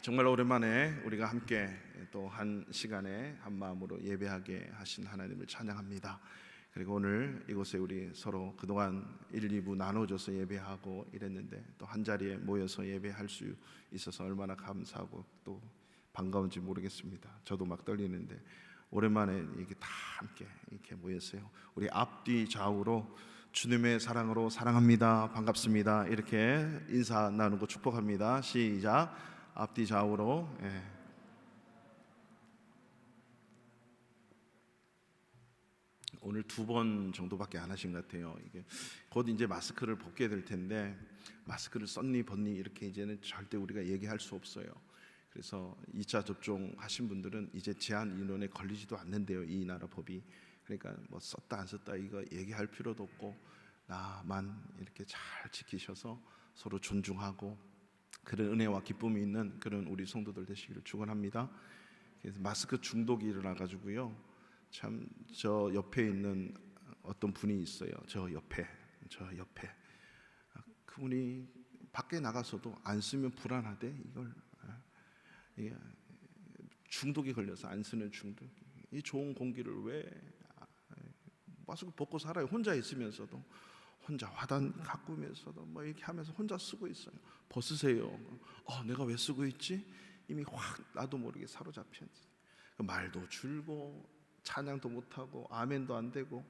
정말 오랜만에 우리가 함께 또 한 시간에 한 마음으로 예배하게 하신 하나님을 찬양합니다. 그리고 오늘 이곳에 우리 서로 그동안 1, 2부 나눠줘서 예배하고 이랬는데 또 한 자리에 모여서 예배할 수 있어서 얼마나 감사하고 또 반가운지 모르겠습니다. 저도 막 떨리는데 오랜만에 이게 다 함께 이렇게 모였어요. 우리 앞뒤 좌우로 주님의 사랑으로 사랑합니다, 반갑습니다, 이렇게 인사 나누고 축복합니다. 시작. 앞뒤 좌우로. 오늘 2번 정도밖에 안 하신 것 같아요. 이게 곧 이제 마스크를 벗게 될 텐데 마스크를 썼니 벗니 이렇게 이제는 절대 우리가 얘기할 수 없어요. 그래서 2차 접종 하신 분들은 이제 제한 인원에 걸리지도 않는데요, 이 나라 법이. 그러니까 뭐 썼다 안 썼다 이거 얘기할 필요도 없고 나만 이렇게 잘 지키셔서 서로 존중하고 그런 은혜와 기쁨이 있는 그런 우리 성도들 되시기를 축원합니다. 그래서 마스크 중독이 일어나가지고요, 참 저 옆에 있는 어떤 분이 있어요. 저 옆에 그분이 밖에 나가서도 안 쓰면 불안하대. 이게 중독이 걸려서 안 쓰는 중독. 이 좋은 공기를 왜 마스크 벗고 살아요? 혼자 있으면서도, 혼자 화단 가꾸면서도 뭐 이렇게 하면서 혼자 쓰고 있어요. 벗으세요. 내가 왜 쓰고 있지? 이미 확 나도 모르게 사로잡혀 있어요. 말도 줄고 찬양도 못하고 아멘도 안 되고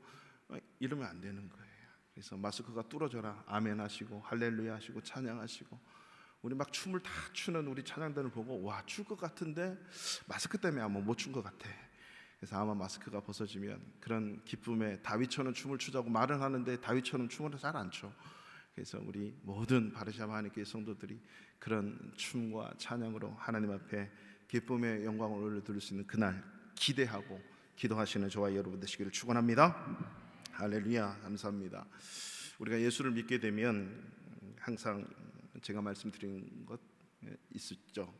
이러면 안 되는 거예요. 그래서 마스크가 뚫어져라 아멘 하시고 할렐루야 하시고 찬양하시고, 우리 막 춤을 다 추는 우리 찬양단을 보고 와, 출 것 같은데 마스크 때문에 아마 못 춘 것 같아. 그래서 아마 마스크가 벗어지면 그런 기쁨에 다윗처럼 춤을 추자고 말은 하는데 다윗처럼 춤을 잘 안 춰. 그래서 우리 모든 바르샤바 하나님께 성도들이 그런 춤과 찬양으로 하나님 앞에 기쁨의 영광을 올려드릴 수 있는 그날 기대하고 기도하시는 저와 여러분 되시기를 축원합니다. 할렐루야. 감사합니다. 우리가 예수를 믿게 되면 항상 제가 말씀드린 것 있었죠.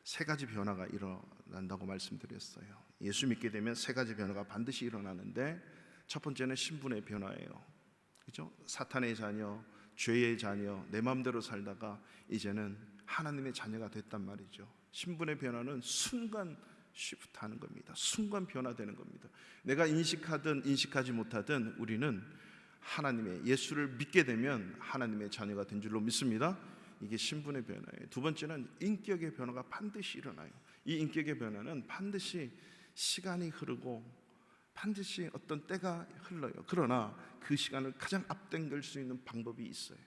3가지 변화가 일어난다고 말씀드렸어요. 예수 믿게 되면 3가지 변화가 반드시 일어나는데, 첫 번째는 신분의 변화예요. 그죠? 사탄의 자녀, 죄의 자녀, 내 마음대로 살다가 이제는 하나님의 자녀가 됐단 말이죠. 신분의 변화는 순간 시프트하는 겁니다. 순간 변화되는 겁니다. 내가 인식하든 인식하지 못하든 우리는 하나님의 예수를 믿게 되면 하나님의 자녀가 된 줄로 믿습니다. 이게 신분의 변화예요. 2번째는 인격의 변화가 반드시 일어나요. 이 인격의 변화는 반드시 시간이 흐르고 반드시 어떤 때가 흘러요. 그러나 그 시간을 가장 앞당길 수 있는 방법이 있어요.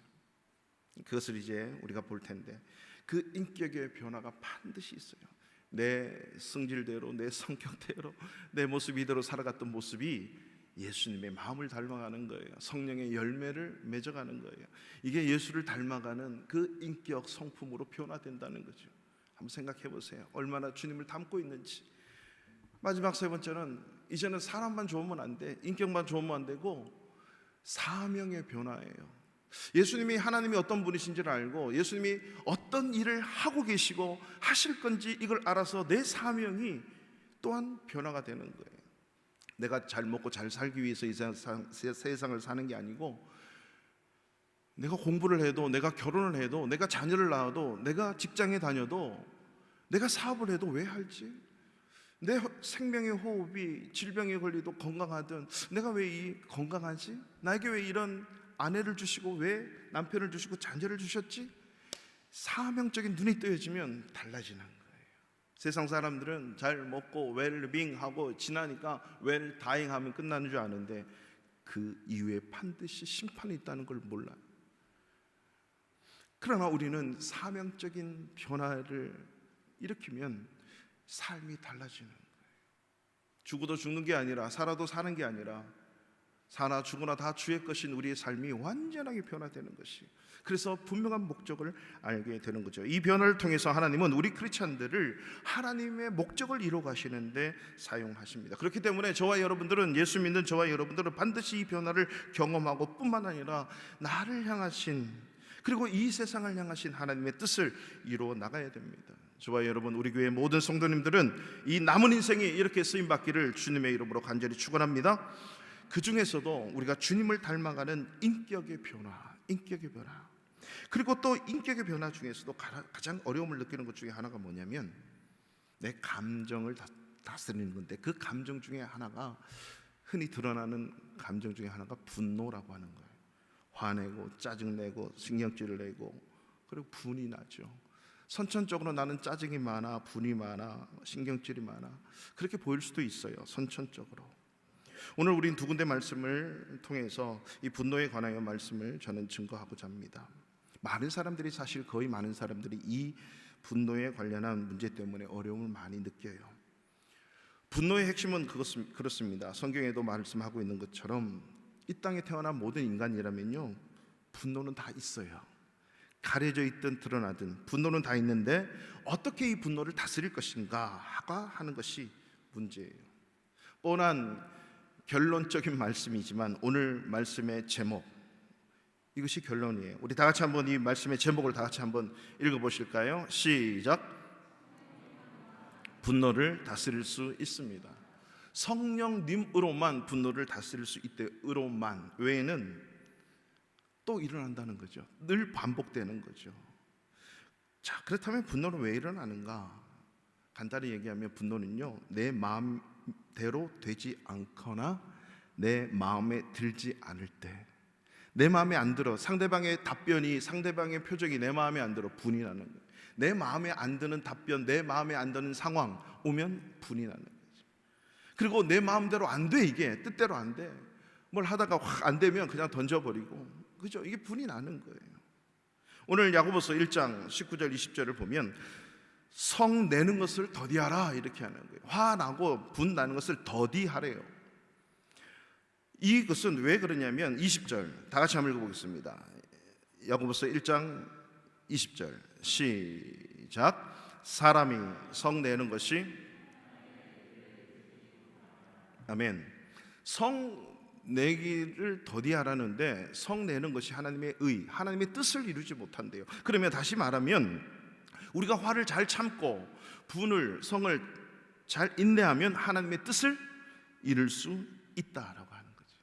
그것을 이제 우리가 볼 텐데, 그 인격의 변화가 반드시 있어요. 내 성질대로, 내 성격대로, 내 모습 이대로 살아갔던 모습이 예수님의 마음을 닮아가는 거예요. 성령의 열매를 맺어가는 거예요. 이게 예수를 닮아가는 그 인격 성품으로 변화된다는 거죠. 한번 생각해 보세요. 얼마나 주님을 닮고 있는지. 마지막 3번째는 이제는 사람만 좋으면 안 돼, 인격만 좋으면 안 되고 사명의 변화예요. 예수님이 하나님이 어떤 분이신지를 알고 예수님이 어떤 일을 하고 계시고 하실 건지 이걸 알아서 내 사명이 또한 변화가 되는 거예요. 내가 잘 먹고 잘 살기 위해서 이 세상을 사는 게 아니고, 내가 공부를 해도, 내가 결혼을 해도, 내가 자녀를 낳아도, 내가 직장에 다녀도, 내가 사업을 해도 왜 할지? 내 생명의 호흡이 질병에 걸리도 건강하든 내가 왜 이 건강하지? 나에게 왜 이런 아내를 주시고 왜 남편을 주시고 자녀를 주셨지? 사명적인 눈이 뜨여지면 달라지는 거예요. 세상 사람들은 잘 먹고 웰빙하고 지나니까 웰다잉하면 끝나는 줄 아는데 그 이후에 반드시 심판이 있다는 걸 몰라요. 그러나 우리는 사명적인 변화를 일으키면 삶이 달라지는 거예요. 죽어도 죽는 게 아니라 살아도 사는 게 아니라 사나 죽으나 다 주의 것인 우리의 삶이 완전하게 변화되는 것이, 그래서 분명한 목적을 알게 되는 거죠. 이 변화를 통해서 하나님은 우리 크리스찬들을 하나님의 목적을 이루어 가시는데 사용하십니다. 그렇기 때문에 저와 여러분들은, 예수 믿는 저와 여러분들은 반드시 이 변화를 경험하고 뿐만 아니라 나를 향하신, 그리고 이 세상을 향하신 하나님의 뜻을 이루어 나가야 됩니다. 저와 여러분, 우리 교회 모든 성도님들은 이 남은 인생이 이렇게 쓰임받기를 주님의 이름으로 간절히 축원합니다. 그 중에서도 우리가 주님을 닮아가는 인격의 변화, 그리고 또 인격의 변화 중에서도 가장 어려움을 느끼는 것 중에 하나가 뭐냐면 내 감정을 다스리는 건데, 그 감정 중에 하나가, 흔히 드러나는 감정 중에 하나가 분노라고 하는 거예요. 화내고 짜증내고 신경질을 내고 그리고 분이 나죠. 선천적으로 나는 짜증이 많아, 분이 많아, 신경질이 많아, 그렇게 보일 수도 있어요, 선천적으로. 오늘 우린 두 군데 말씀을 통해서 이 분노에 관하여 말씀을 저는 증거하고자 합니다. 많은 사람들이, 사실 거의 많은 사람들이 이 분노에 관련한 문제 때문에 어려움을 많이 느껴요. 분노의 핵심은 그렇습니다. 성경에도 말씀하고 있는 것처럼 이 땅에 태어난 모든 인간이라면요, 분노는 다 있어요. 가려져 있든 드러나든 분노는 다 있는데 어떻게 이 분노를 다스릴 것인가 하는 것이 문제예요. 뻔한 결론적인 말씀이지만 오늘 말씀의 제목, 이것이 결론이에요. 우리 다 같이 한번 이 말씀의 제목을 다 같이 한번 읽어보실까요? 시작. 분노를 다스릴 수 있습니다. 성령님으로만 분노를 다스릴 수 있대로만, 외에는 또 일어난다는 거죠. 늘 반복되는 거죠. 자, 그렇다면 분노는 왜 일어나는가? 간단히 얘기하면 분노는요, 내 마음대로 되지 않거나 내 마음에 들지 않을 때, 내 마음에 안 들어, 상대방의 답변이, 상대방의 표정이 내 마음에 안 들어 분이 나는 거예요. 내 마음에 안 드는 답변, 내 마음에 안 드는 상황 오면 분이 나는 거죠. 그리고 내 마음대로 안 돼, 이게 뜻대로 안 돼. 뭘 하다가 확 안 되면 그냥 던져버리고, 그죠? 이게 분이 나는 거예요. 오늘 야고보서 1장 19절 20절을 보면 성 내는 것을 더디하라 이렇게 하는 거예요. 화나고 분 나는 것을 더디하래요. 이것은 왜 그러냐면 20절 다 같이 한번 읽어보겠습니다. 야고보서 1장 20절 시작. 사람이 성 내는 것이, 아멘. 성 내기를 더디하라는데, 성 내는 것이 하나님의 의, 하나님의 뜻을 이루지 못한대요. 그러면 다시 말하면 우리가 화를 잘 참고 분을, 성을 잘 인내하면 하나님의 뜻을 이룰 수 있다라고 하는 거죠.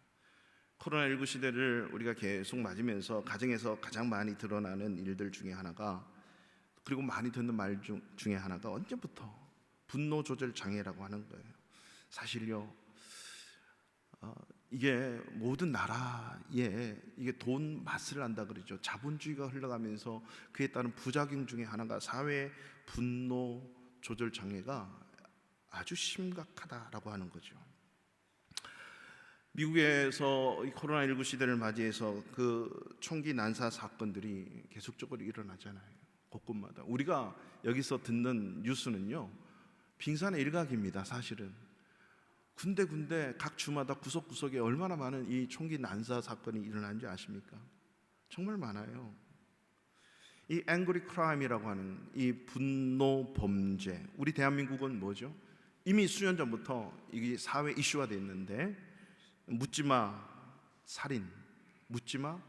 코로나19 시대를 우리가 계속 맞으면서 가정에서 가장 많이 드러나는 일들 중에 하나가, 그리고 많이 듣는 말 중에 하나가 언제부터 분노 조절 장애라고 하는 거예요. 사실요, 이게 모든 나라에 이게 돈 맛을 안다 그러죠. 자본주의가 흘러가면서 그에 따른 부작용 중에 하나가 사회 분노 조절 장애가 아주 심각하다라고 하는 거죠. 미국에서 이 코로나19 시대를 맞이해서 그 총기 난사 사건들이 계속적으로 일어나잖아요. 곳곳마다. 우리가 여기서 듣는 뉴스는요, 빙산의 일각입니다. 사실은 군데 각 주마다 구석구석에 얼마나 많은 이 총기 난사 사건이 일어나는지 아십니까? 정말 많아요. 이 angry crime이라고 하는 이 분노 범죄, 우리 대한민국은 뭐죠? 이미 수년 전부터 이게 사회 이슈화 됐는데, 묻지마 살인, 묻지마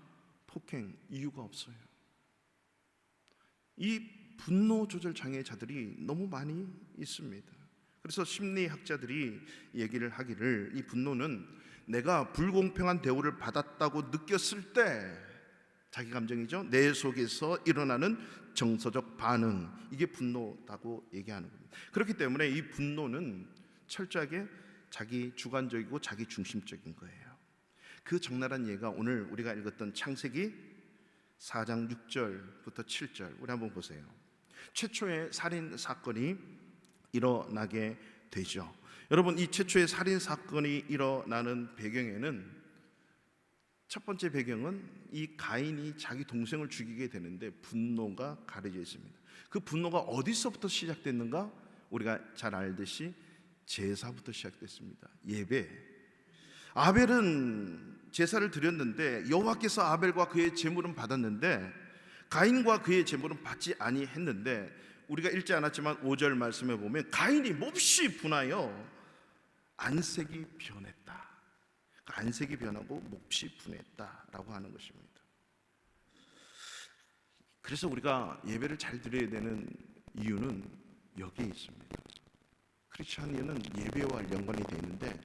폭행, 이유가 없어요. 이 분노 조절 장애자들이 너무 많이 있습니다. 그래서 심리학자들이 얘기를 하기를, 이 분노는 내가 불공평한 대우를 받았다고 느꼈을 때, 자기 감정이죠, 내 속에서 일어나는 정서적 반응, 이게 분노라고 얘기하는 겁니다. 그렇기 때문에 이 분노는 철저하게 자기 주관적이고 자기 중심적인 거예요. 그 적나라한 예가 오늘 우리가 읽었던 창세기 4장 6절부터 7절, 우리 한번 보세요. 최초의 살인 사건이 일어나게 되죠. 여러분, 이 최초의 살인 사건이 일어나는 배경에는, 첫 번째 배경은 이 가인이 자기 동생을 죽이게 되는데 분노가 가려져 있습니다. 그 분노가 어디서부터 시작됐는가? 우리가 잘 알듯이 제사부터 시작됐습니다. 예배. 아벨은 제사를 드렸는데 여호와께서 아벨과 그의 제물은 받았는데 가인과 그의 제물은 받지 아니했는데, 우리가 읽지 않았지만 5절 말씀에 보면 가인이 몹시 분하여 안색이 변했다. 안색이 변하고 몹시 분했다라고 하는 것입니다. 그래서 우리가 예배를 잘 드려야 되는 이유는 여기에 있습니다. 크리스찬이는 예배와 연관이 되어 있는데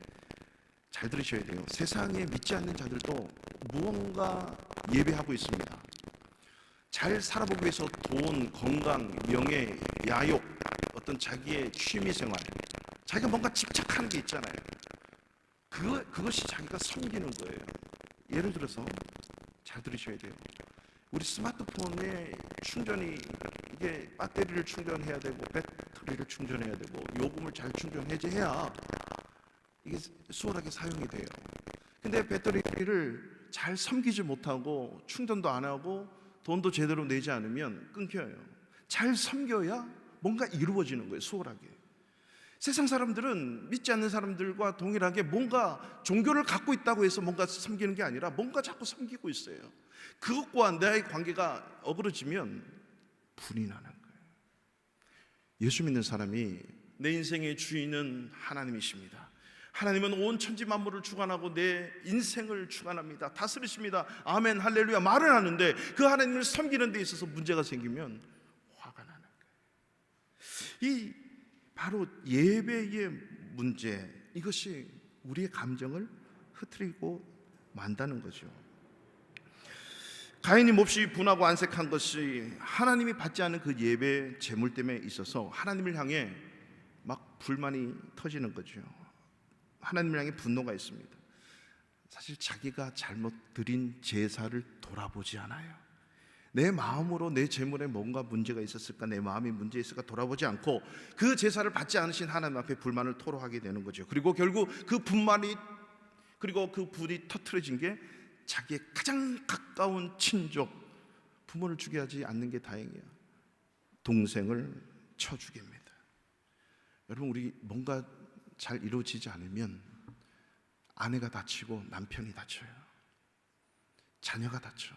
잘 들으셔야 돼요. 세상에 믿지 않는 자들도 무언가 예배하고 있습니다. 잘 살아보기 위해서 돈, 건강, 명예, 야욕, 어떤 자기의 취미생활, 자기가 뭔가 집착하는 게 있잖아요. 그것이 자기가 섬기는 거예요. 예를 들어서 잘 들으셔야 돼요. 우리 스마트폰의 충전이, 이게 배터리를 충전해야 되고 배터리를 충전해야 되고 요금을 잘 충전해야 이게 수월하게 사용이 돼요. 근데 배터리를 잘 섬기지 못하고 충전도 안 하고 돈도 제대로 내지 않으면 끊겨요. 잘 섬겨야 뭔가 이루어지는 거예요, 수월하게. 세상 사람들은 믿지 않는 사람들과 동일하게 뭔가 종교를 갖고 있다고 해서 뭔가 섬기는 게 아니라 뭔가 자꾸 섬기고 있어요. 그것과 나의 관계가 어그러지면 분이 나는 거예요. 예수 믿는 사람이 내 인생의 주인은 하나님이십니다. 하나님은 온 천지 만물을 주관하고 내 인생을 주관합니다. 다스리십니다. 아멘, 할렐루야 말을 하는데 그 하나님을 섬기는 데 있어서 문제가 생기면 화가 나는 거예요. 이 바로 예배의 문제, 이것이 우리의 감정을 흐트리고 만다는 거죠. 가인이 몹시 분하고 안색한 것이 하나님이 받지 않은 그 예배 제물 때문에 있어서 하나님을 향해 막 불만이 터지는 거죠. 하나님을 향해 분노가 있습니다. 사실 자기가 잘못 드린 제사를 돌아보지 않아요. 내 마음으로 내 제물에 뭔가 문제가 있었을까, 내 마음이 문제 있을까 돌아보지 않고 그 제사를 받지 않으신 하나님 앞에 불만을 토로하게 되는 거죠. 그리고 결국 그 분만이, 그리고 그 불이 터트려진 게 자기의 가장 가까운 친족, 부모를 죽게 하지 않는 게 다행이야. 동생을 쳐 죽입니다. 여러분, 우리 뭔가 잘 이루어지지 않으면 아내가 다치고 남편이 다쳐요. 자녀가 다쳐,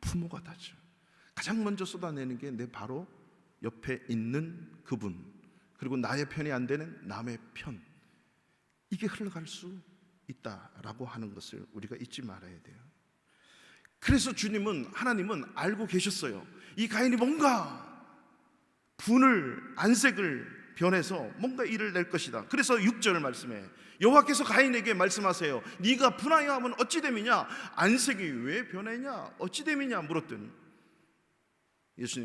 부모가 다쳐. 가장 먼저 쏟아내는 게 내 바로 옆에 있는 그분, 그리고 나의 편이 안 되는 남의 편, 이게 흘러갈 수 있다라고 하는 것을 우리가 잊지 말아야 돼요. 그래서 하나님은 알고 계셨어요. 이 가인이 뭔가 안색을 변해서 뭔가 일을 낼 것이다. 그래서 6절을 말씀해. 여호와께서 가인에게 말씀하세요. 네가 분하여 하면 어찌 됨이냐? 안색이 왜 변했냐? 어찌 됨이냐? 물었더니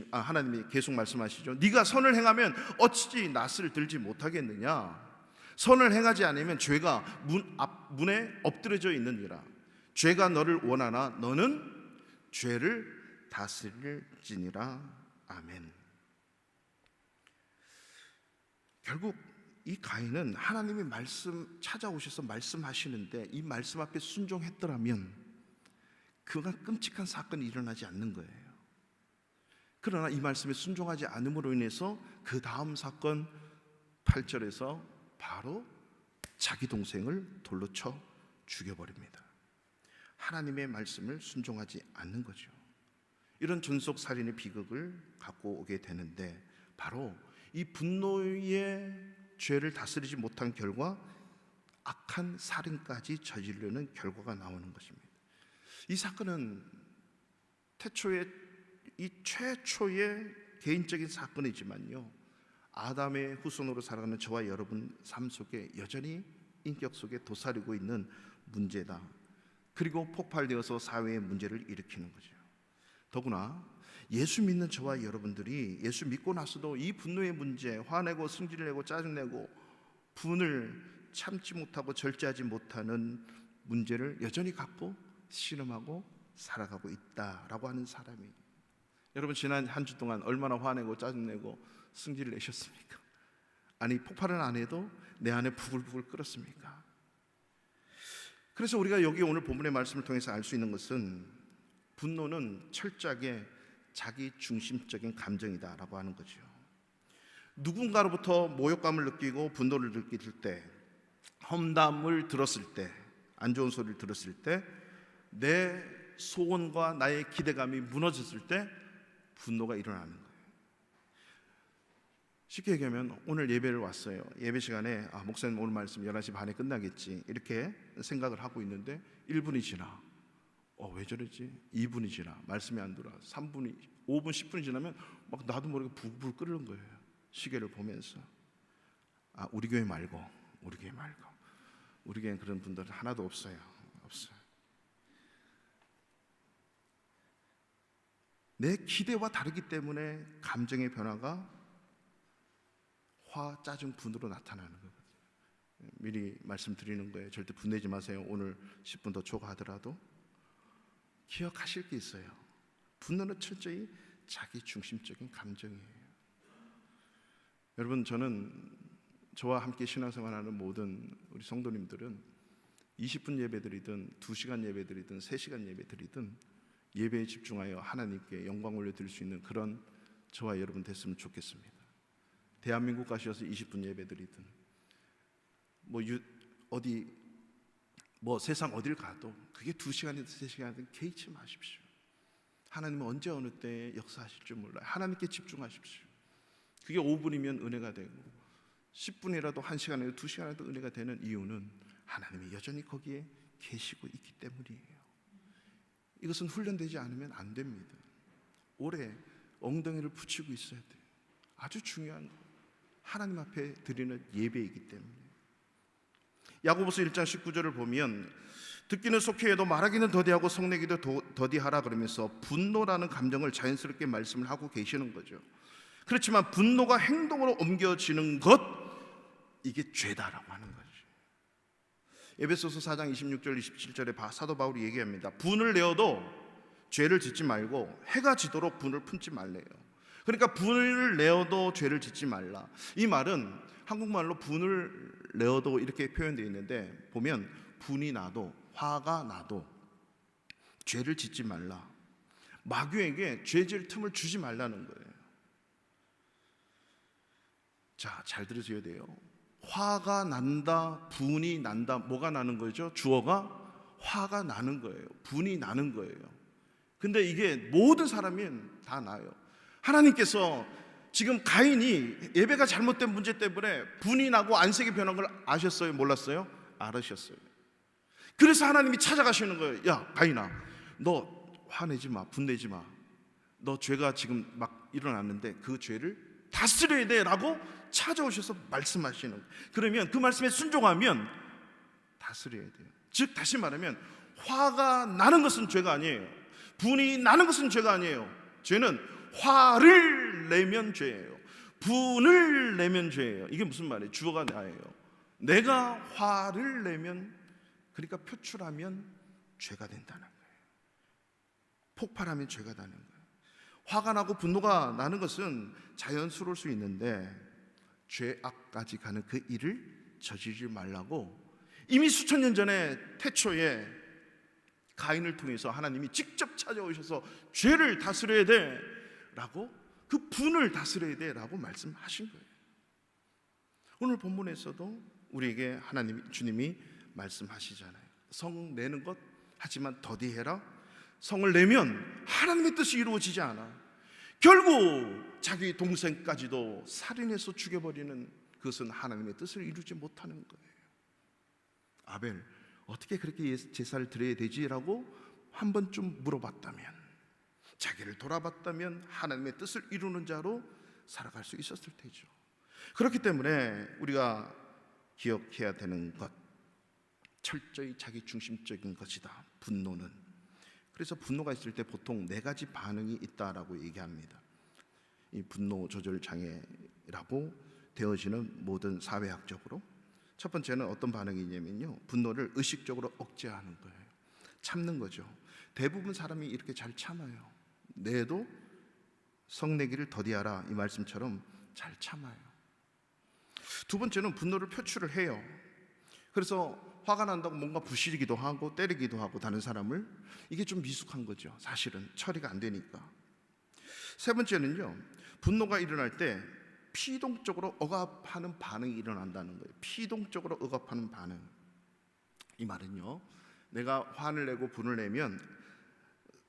하나님이 계속 말씀하시죠. 네가 선을 행하면 어찌 낯을 들지 못하겠느냐? 선을 행하지 않으면 죄가 문에 엎드려져 있느니라. 죄가 너를 원하나 너는 죄를 다스릴지니라. 아멘. 결국 이 가인은 하나님이 찾아오셔서 말씀하시는데 이 말씀 앞에 순종했더라면 그가 끔찍한 사건이 일어나지 않는 거예요. 그러나 이 말씀에 순종하지 않음으로 인해서 그 다음 사건 8절에서 바로 자기 동생을 돌로 쳐 죽여버립니다. 하나님의 말씀을 순종하지 않는 거죠. 이런 존속살인의 비극을 갖고 오게 되는데 바로 이 분노의 죄를 다스리지 못한 결과 악한 살인까지 저지르는 결과가 나오는 것입니다. 이 사건은 최초의 개인적인 사건이지만요, 아담의 후손으로 살아가는 저와 여러분 삶 속에 여전히 인격 속에 도사리고 있는 문제다. 그리고 폭발되어서 사회의 문제를 일으키는 거죠. 더구나 예수 믿는 저와 여러분들이 예수 믿고 나서도 이 분노의 문제, 화내고 승질을 내고 짜증내고 분을 참지 못하고 절제하지 못하는 문제를 여전히 갖고 씨름하고 살아가고 있다라고 하는 사람이, 여러분 지난 한 주 동안 얼마나 화내고 짜증내고 승질을 내셨습니까? 아니, 폭발은 안 해도 내 안에 부글부글 끓었습니까? 그래서 우리가 여기 오늘 본문의 말씀을 통해서 알 수 있는 것은 분노는 철저하게 자기 중심적인 감정이다라고 하는 거죠. 누군가로부터 모욕감을 느끼고 분노를 느낄 때, 험담을 들었을 때, 안 좋은 소리를 들었을 때, 내 소원과 나의 기대감이 무너졌을 때 분노가 일어나는 거예요. 쉽게 얘기하면 오늘 예배를 왔어요. 예배 시간에 목사님 오늘 말씀 11시 반에 끝나겠지 이렇게 생각을 하고 있는데 1분이 지나 왜 저러지? 2분이 지나 말씀이 안 들어와. 3분이 5분 10분이 지나면 막 나도 모르게 부글부글 끓는 거예요. 시계를 보면서 우리 교회 말고 우리 교회는 그런 분들은 하나도 없어요. 내 기대와 다르기 때문에 감정의 변화가 화, 짜증, 분으로 나타나는 거거든요. 미리 말씀드리는 거예요. 절대 분내지 마세요. 오늘 10분 더 초과하더라도 기억하실 게 있어요. 분노는 철저히 자기 중심적인 감정이에요. 여러분, 저와 함께 신앙생활하는 모든 우리 성도님들은 20분 예배드리든 2시간 예배드리든 3시간 예배드리든 예배에 집중하여 하나님께 영광 올려드릴 수 있는 그런 저와 여러분 됐으면 좋겠습니다. 대한민국 가셔서 20분 예배드리든 세상 어딜 가도 그게 2시간이든 3시간이든 개의치 마십시오. 하나님은 언제 어느 때에 역사하실 줄 몰라요. 하나님께 집중하십시오. 그게 5분이면 은혜가 되고 10분이라도 1시간이라도 2시간이라도 은혜가 되는 이유는 하나님이 여전히 거기에 계시고 있기 때문이에요. 이것은 훈련되지 않으면 안 됩니다. 오래 엉덩이를 붙이고 있어야 돼요. 아주 중요한 하나님 앞에 드리는 예배이기 때문에. 야고보서 1장 19절을 보면 듣기는 속히해도 말하기는 더디하고 성내기도 더디하라 그러면서 분노라는 감정을 자연스럽게 말씀을 하고 계시는 거죠. 그렇지만 분노가 행동으로 옮겨지는 것, 이게 죄다라고 하는 거죠. 에베소서 4장 26절 27절에 사도 바울이 얘기합니다. 분을 내어도 죄를 짓지 말고 해가 지도록 분을 품지 말래요. 그러니까 분을 내어도 죄를 짓지 말라. 이 말은 한국말로 분을 내어도 이렇게 표현되어 있는데, 보면 분이 나도, 화가 나도 죄를 짓지 말라. 마귀에게 죄질 틈을 주지 말라는 거예요. 자, 잘 들으셔야 돼요. 화가 난다, 분이 난다. 뭐가 나는 거죠? 주어가 화가 나는 거예요. 분이 나는 거예요. 근데 이게 모든 사람이 다 나요. 하나님께서 지금 가인이 예배가 잘못된 문제 때문에 분이 나고 안색이 변한 걸 아셨어요? 몰랐어요? 알으셨어요. 그래서 하나님이 찾아가시는 거예요. 야, 가인아, 너 화내지 마, 분내지 마. 너 죄가 지금 막 일어났는데 그 죄를 다스려야 돼 라고 찾아오셔서 말씀하시는 거예요. 그러면 그 말씀에 순종하면 다스려야 돼요. 즉 다시 말하면 화가 나는 것은 죄가 아니에요. 분이 나는 것은 죄가 아니에요. 죄는 화를 내면 죄예요. 분을 내면 죄예요. 이게 무슨 말이에요? 주어가 나예요. 내가 화를 내면, 그러니까 표출하면 죄가 된다는 거예요. 폭발하면 죄가 되는 거예요. 화가 나고 분노가 나는 것은 자연스러울 수 있는데 죄악까지 가는 그 일을 저지르지 말라고 이미 수천 년 전에 태초에 가인을 통해서 하나님이 직접 찾아오셔서 죄를 다스려야 돼 라고, 그 분을 다스려야 돼 라고 말씀하신 거예요. 오늘 본문에서도 우리에게 하나님, 주님이 말씀하시잖아요. 성 내는 것 하지만 더디해라. 성을 내면 하나님의 뜻이 이루어지지 않아. 결국 자기 동생까지도 살인해서 죽여버리는, 그것은 하나님의 뜻을 이루지 못하는 거예요. 아벨, 어떻게 그렇게 제사를 드려야 되지? 라고 한 번쯤 물어봤다면, 자기를 돌아봤다면 하나님의 뜻을 이루는 자로 살아갈 수 있었을 테죠. 그렇기 때문에 우리가 기억해야 되는 것, 철저히 자기 중심적인 것이다, 분노는. 그래서 분노가 있을 때 보통 4가지 반응이 있다라고 얘기합니다. 이 분노 조절 장애라고 되어지는 모든 사회학적으로 첫 번째는 어떤 반응이냐면요, 분노를 의식적으로 억제하는 거예요. 참는 거죠. 대부분 사람이 이렇게 잘 참아요. 내도 성내기를 더디하라, 이 말씀처럼 잘 참아요. 두 번째는 분노를 표출을 해요. 그래서 화가 난다고 뭔가 부시기도 하고 때리기도 하고 다른 사람을, 이게 좀 미숙한 거죠. 사실은 처리가 안 되니까. 세 번째는요, 분노가 일어날 때 피동적으로 억압하는 반응이 일어난다는 거예요. 피동적으로 억압하는 반응. 이 말은요, 내가 화를 내고 분을 내면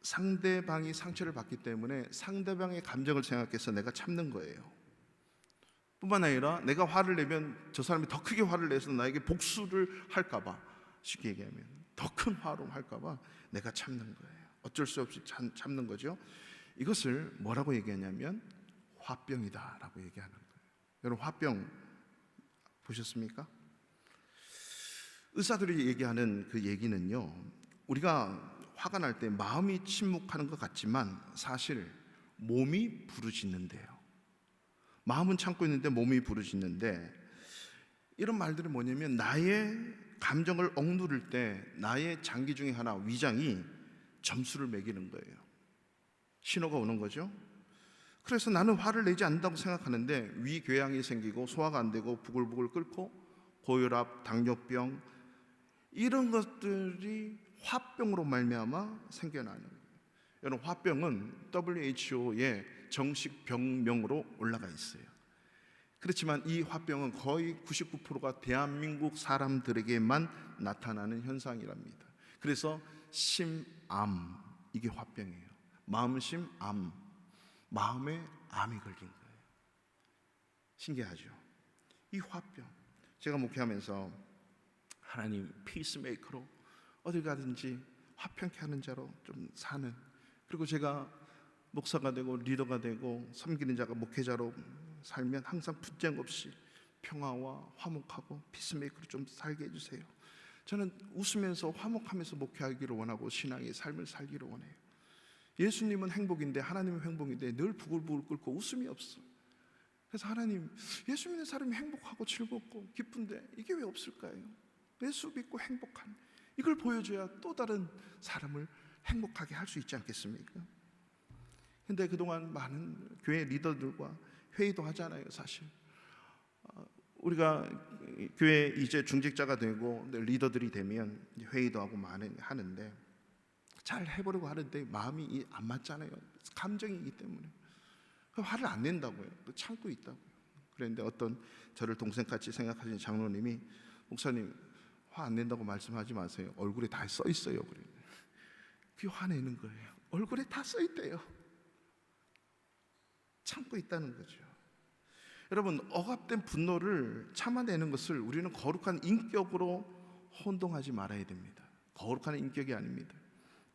상대방이 상처를 받기 때문에 상대방의 감정을 생각해서 내가 참는 거예요. 뿐만 아니라 내가 화를 내면 저 사람이 더 크게 화를 내서 나에게 복수를 할까봐, 쉽게 얘기하면 더 큰 화로 할까봐 내가 참는 거예요. 어쩔 수 없이 참는 거죠. 이것을 뭐라고 얘기하냐면 화병이다 라고 얘기하는 거예요. 여러분, 화병 보셨습니까? 의사들이 얘기하는 그 얘기는요, 우리가 화가 날 때 마음이 침묵하는 것 같지만 사실 몸이 부르짖는데요. 마음은 참고 있는데 몸이 부르짖는데, 이런 말들은 뭐냐면 나의 감정을 억누를 때 나의 장기 중에 하나, 위장이 점수를 매기는 거예요. 신호가 오는 거죠. 그래서 나는 화를 내지 않는다고 생각하는데 위궤양이 생기고 소화가 안 되고 부글부글 끓고 고혈압, 당뇨병, 이런 것들이 화병으로 말미암아 생겨나는 거예요. 여러분, 화병은 WHO의 정식 병명으로 올라가 있어요. 그렇지만 이 화병은 거의 99%가 대한민국 사람들에게만 나타나는 현상이랍니다. 그래서 심암, 이게 화병이에요. 마음심, 암, 마음에 암이 걸린 거예요. 신기하죠? 이 화병, 제가 목회하면서 하나님 피스메이커로 어딜 가든지 화평케 하는 자로 좀 사는, 그리고 제가 목사가 되고 리더가 되고 섬기는 자가 목회자로 살면 항상 분쟁 없이 평화와 화목하고 피스메이커로 좀 살게 해주세요. 저는 웃으면서 화목하면서 목회하기를 원하고 신앙의 삶을 살기를 원해요. 예수님은 행복인데, 하나님은 행복인데 늘 부글부글 끓고 웃음이 없어. 그래서 하나님, 예수 믿는 사람이 행복하고 즐겁고 기쁜데 이게 왜 없을까요? 예수 믿고 행복한, 이걸 보여줘야 또 다른 사람을 행복하게 할 수 있지 않겠습니까? 근데 그동안 많은 교회 리더들과 회의도 하잖아요. 사실 우리가 교회 이제 중직자가 되고 리더들이 되면 회의도 하고 하는데 잘 해보려고 하는데 마음이 안 맞잖아요. 감정이기 때문에 화를 안 낸다고요. 또 참고 있다고요. 그런데 어떤 저를 동생같이 생각하시는 장로님이, 목사님 화 안 낸다고 말씀하지 마세요. 얼굴에 다 써 있어요. 그래요. 그게 화내는 거예요. 얼굴에 다 써 있대요. 참고 있다는 거죠. 여러분, 억압된 분노를 참아내는 것을 우리는 거룩한 인격으로 혼동하지 말아야 됩니다. 거룩한 인격이 아닙니다.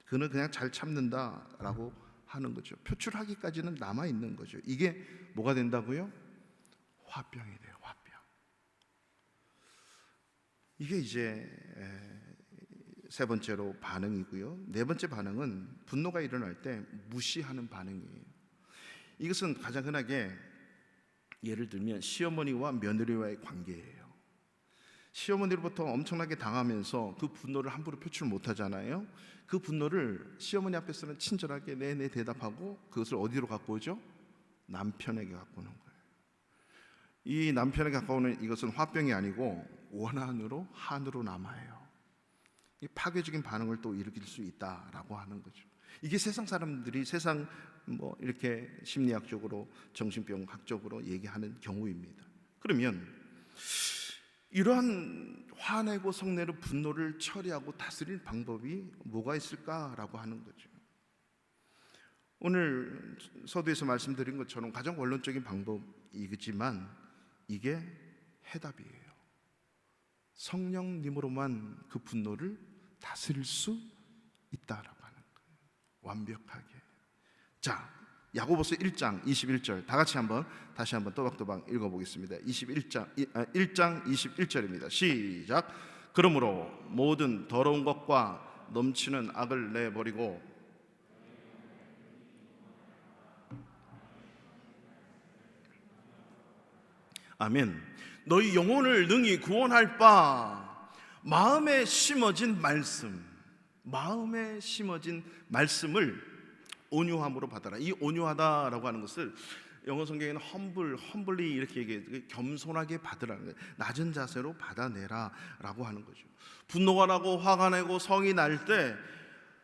그는 그냥 잘 참는다라고 하는 거죠. 표출하기까지는 남아있는 거죠. 이게 뭐가 된다고요? 화병이 돼요. 화병. 이게 이제 세 번째로 반응이고요. 네 번째 반응은 분노가 일어날 때 무시하는 반응이에요. 이것은 가장 흔하게 예를 들면 시어머니와 며느리와의 관계예요. 시어머니로부터 엄청나게 당하면서 그 분노를 함부로 표출 못하잖아요. 그 분노를 시어머니 앞에서는 친절하게 네네 대답하고 그것을 어디로 갖고 오죠? 남편에게 갖고 오는 거예요. 이 남편에게 갖고 오는 이것은 화병이 아니고 원한으로 한으로 남아요. 이 파괴적인 반응을 또 일으킬 수 있다라고 하는 거죠. 이게 세상 사람들이 세상 이렇게 심리학적으로 정신병 학적으로 얘기하는 경우입니다. 그러면 이러한 화내고 성내는 분노를 처리하고 다스릴 방법이 뭐가 있을까라고 하는 거죠. 오늘 서두에서 말씀드린 것처럼 가장 원론적인 방법이지만 이게 해답이에요. 성령님으로만 그 분노를 다스릴 수 있다라고 하는 거예요. 완벽하게. 자, 야고보서 1장 21절 다 같이 다시 한번 또박또박 읽어보겠습니다. 1장 21절입니다. 시작. 그러므로 모든 더러운 것과 넘치는 악을 내버리고 아멘. 너희 영혼을 능히 구원할 바 마음에 심어진 말씀, 마음에 심어진 말씀을 온유함으로 받아라. 이 온유하다라고 하는 것을 영어 성경에는 험블리 이렇게 얘기해요. 겸손하게 받으라는 거예요. 낮은 자세로 받아내라라고 하는 거죠. 분노가 나고 화가 나고 성이 날 때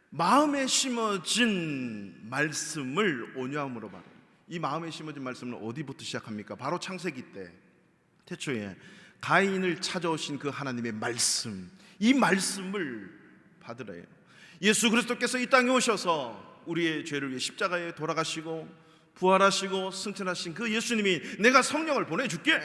마음에 심어진 말씀을 온유함으로 받아요. 이 마음에 심어진 말씀은 어디부터 시작합니까? 바로 창세기 때 태초에 가인을 찾아오신 그 하나님의 말씀, 이 말씀을 받으래요. 예수 그리스도께서 이 땅에 오셔서 우리의 죄를 위해 십자가에 돌아가시고 부활하시고 승천하신 그 예수님이 내가 성령을 보내줄게,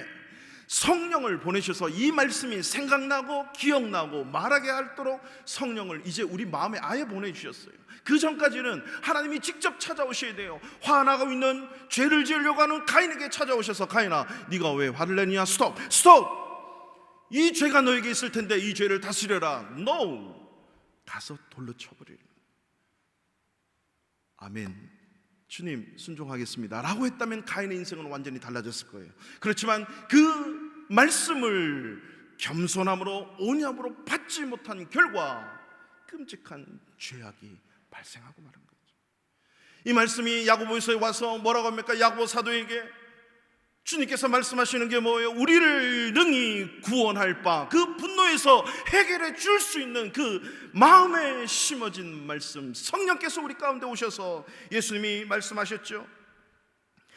성령을 보내셔서 이 말씀이 생각나고 기억나고 말하게 하도록 성령을 이제 우리 마음에 아예 보내주셨어요. 그 전까지는 하나님이 직접 찾아오셔야 돼요. 화나고 있는 죄를 지으려고 하는 가인에게 찾아오셔서 가인아 네가 왜 화를 내느냐. 스톱. 이 죄가 너에게 있을 텐데 이 죄를 다스려라. No. 가서 돌로 쳐버리는. 아멘, 주님 순종하겠습니다 라고 했다면 가인의 인생은 완전히 달라졌을 거예요. 그렇지만 그 말씀을 겸손함으로 온유함으로 받지 못한 결과 끔찍한 죄악이 발생하고 마는 거죠. 이 말씀이 야고보서에 와서 뭐라고 합니까? 야고보 사도에게 주님께서 말씀하시는 게 뭐예요? 우리를 능히 구원할 바, 그 분노에서 해결해 줄 수 있는 그 마음에 심어진 말씀, 성령께서 우리 가운데 오셔서 예수님이 말씀하셨죠.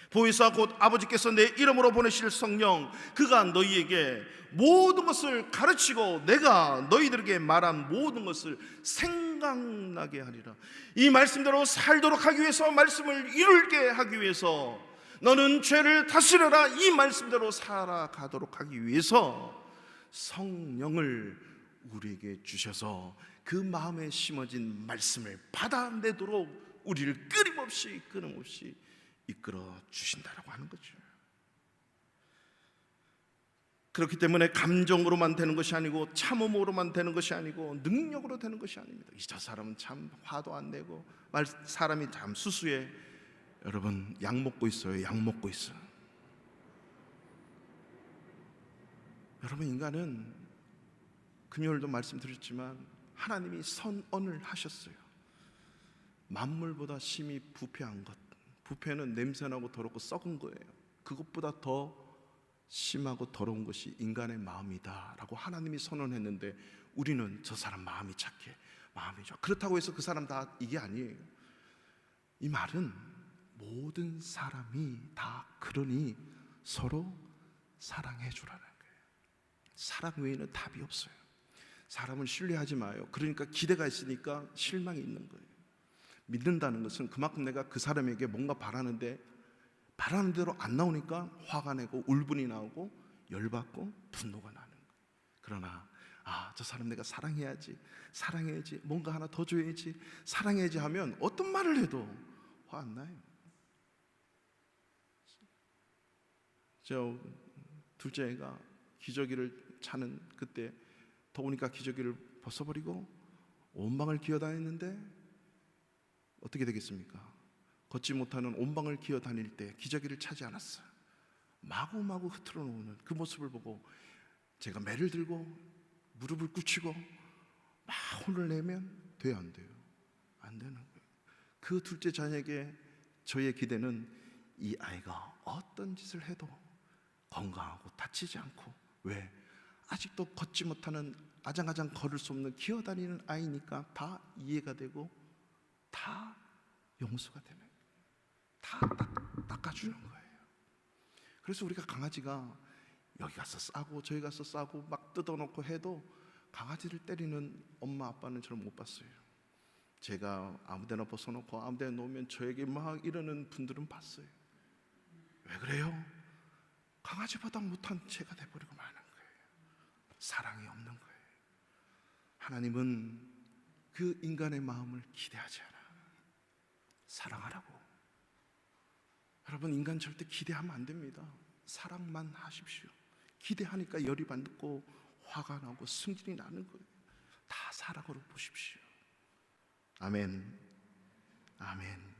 보혜사 곧 아버지께서 내 이름으로 보내실 성령, 그가 너희에게 모든 것을 가르치고 내가 너희들에게 말한 모든 것을 생각나게 하리라. 이 말씀대로 살도록 하기 위해서, 말씀을 이룰게 하기 위해서, 너는 죄를 다스려라, 이 말씀대로 살아가도록 하기 위해서 성령을 우리에게 주셔서 그 마음에 심어진 말씀을 받아내도록 우리를 끊임없이 이끌어 주신다라고 하는 거죠. 그렇기 때문에 감정으로만 되는 것이 아니고, 참음으로만 되는 것이 아니고, 능력으로 되는 것이 아닙니다. 저 사람은 참 화도 안 내고, 사람이 참 수수해. 여러분, 약 먹고 있어요. 약 먹고 있어. 여러분, 인간은 금요일도 말씀드렸지만 하나님이 선언을 하셨어요. 만물보다 심히 부패한 것, 부패는 냄새나고 더럽고 썩은 거예요. 그것보다 더 심하고 더러운 것이 인간의 마음이다 라고 하나님이 선언했는데, 우리는 저 사람 마음이 착해, 마음이 좋아, 그렇다고 해서 그 사람 다 이게 아니에요. 이 말은 모든 사람이 다 그러니 서로 사랑해 주라는 거예요. 사랑 외에는 답이 없어요. 사람을 신뢰하지 마요. 그러니까 기대가 있으니까 실망이 있는 거예요. 믿는다는 것은 그만큼 내가 그 사람에게 뭔가 바라는데 바라는 대로 안 나오니까 화가 나고 울분이 나오고 열받고 분노가 나는 거예요. 그러나 저 사람 내가 사랑해야지, 뭔가 하나 더 줘야지, 사랑해야지 하면 어떤 말을 해도 화 안 나요. 저 둘째 애가 기저귀를 차는 그때 더우니까 기저귀를 벗어버리고 온 방을 기어다녔는데 어떻게 되겠습니까? 걷지 못하는 온 방을 기어다닐 때 기저귀를 차지 않았어요. 마구마구 흐트러 놓는 그 모습을 보고 제가 매를 들고 무릎을 꿇히고 막 혼을 내면 돼요, 안 돼요? 안 되는 거예요. 그 둘째 자녀에게 저의 기대는 이 아이가 어떤 짓을 해도 건강하고 다치지 않고, 왜? 아직도 걷지 못하는, 아장아장 걸을 수 없는 기어다니는 아이니까 다 이해가 되고 다 용서가 되는 거예요. 다 닦아주는 거예요. 그래서 우리가 강아지가 여기 가서 싸고 저기 가서 싸고 막 뜯어놓고 해도 강아지를 때리는 엄마 아빠는 저를 못 봤어요. 제가 아무데나 벗어놓고 아무데나 놓으면 저에게 막 이러는 분들은 봤어요. 왜 그래요? 강아지보다 못한 죄가 돼버리고 마는 거예요. 사랑이 없는 거예요. 하나님은 그 인간의 마음을 기대하지 않아. 사랑하라고. 여러분, 인간 절대 기대하면 안 됩니다. 사랑만 하십시오. 기대하니까 열이 받고 화가 나고 승질이 나는 거예요. 다 사랑으로 보십시오. 아멘, 아멘.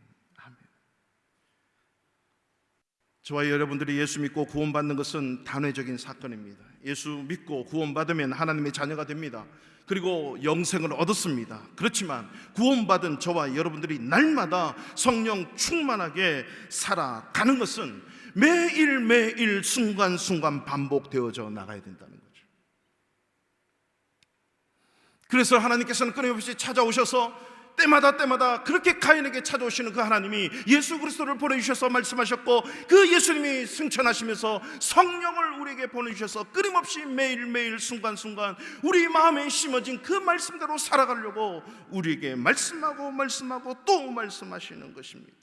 저와 여러분들이 예수 믿고 구원받는 것은 단회적인 사건입니다. 예수 믿고 구원받으면 하나님의 자녀가 됩니다. 그리고 영생을 얻었습니다. 그렇지만 구원받은 저와 여러분들이 날마다 성령 충만하게 살아가는 것은 매일매일 순간순간 반복되어져 나가야 된다는 거죠. 그래서 하나님께서는 끊임없이 찾아오셔서 때마다 그렇게 가인에게 찾아오시는 그 하나님이 예수 그리스도를 보내주셔서 말씀하셨고, 그 예수님이 승천하시면서 성령을 우리에게 보내주셔서 끊임없이 매일매일 순간순간 우리 마음에 심어진 그 말씀대로 살아가려고 우리에게 말씀하고 또 말씀하시는 것입니다.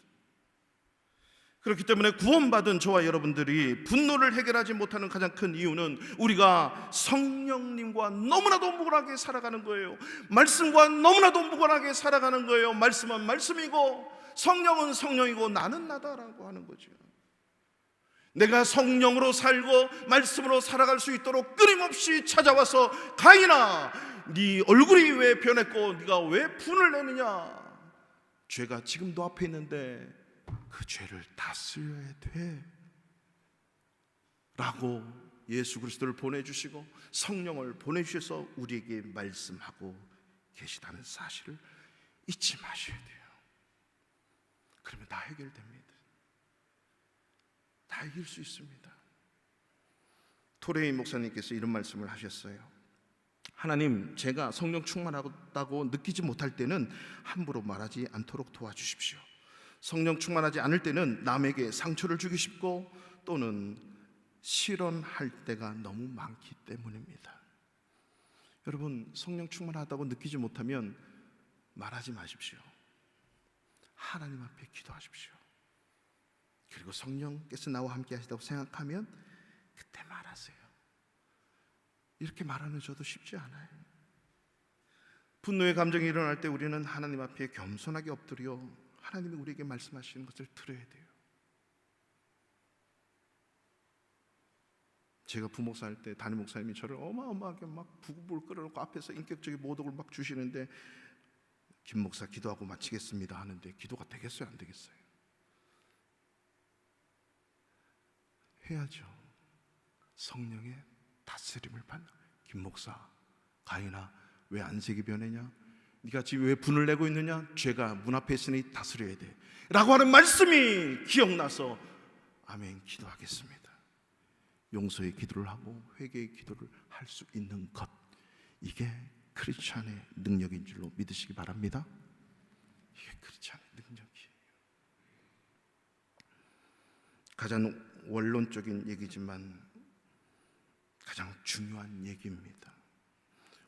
그렇기 때문에 구원받은 저와 여러분들이 분노를 해결하지 못하는 가장 큰 이유는 우리가 성령님과 너무나도 무관하게 살아가는 거예요. 말씀과 너무나도 무관하게 살아가는 거예요. 말씀은 말씀이고 성령은 성령이고 나는 나다라고 하는 거죠. 내가 성령으로 살고 말씀으로 살아갈 수 있도록 끊임없이 찾아와서 가인아, 네 얼굴이 왜 변했고 네가 왜 분을 내느냐, 죄가 지금 너 앞에 있는데 그 죄를 다스려야 돼 라고 예수 그리스도를 보내주시고 성령을 보내주셔서 우리에게 말씀하고 계시다는 사실을 잊지 마셔야 돼요. 그러면 다 해결됩니다. 다 이길 수 있습니다. 토레이 목사님께서 이런 말씀을 하셨어요. 하나님, 제가 성령 충만하다고 느끼지 못할 때는 함부로 말하지 않도록 도와주십시오. 성령 충만하지 않을 때는 남에게 상처를 주기 쉽고 또는 실언할 때가 너무 많기 때문입니다. 여러분, 성령 충만하다고 느끼지 못하면 말하지 마십시오. 하나님 앞에 기도하십시오. 그리고 성령께서 나와 함께 하시다고 생각하면 그때 말하세요. 이렇게 말하는 저도 쉽지 않아요. 분노의 감정이 일어날 때 우리는 하나님 앞에 겸손하게 엎드려 하나님이 우리에게 말씀하시는 것을 들어야 돼요. 제가 부목사 할 때 담임 목사님이 저를 어마어마하게 막 부부를 끌어놓고 앞에서 인격적인 모독을 막 주시는데, 김 목사 기도하고 마치겠습니다 하는데 기도가 되겠어요, 안 되겠어요? 해야죠. 성령의 다스림을 받는. 김 목사, 가인아, 왜 안색이 변해냐? 네가 지금 왜 분을 내고 있느냐? 죄가 문 앞에 있으니 다스려야 돼 라고 하는 말씀이 기억나서 아멘 기도하겠습니다. 용서의 기도를 하고 회개의 기도를 할 수 있는 것, 이게 크리스찬의 능력인 줄로 믿으시기 바랍니다. 이게 크리스찬의 능력이에요. 가장 원론적인 얘기지만 가장 중요한 얘기입니다.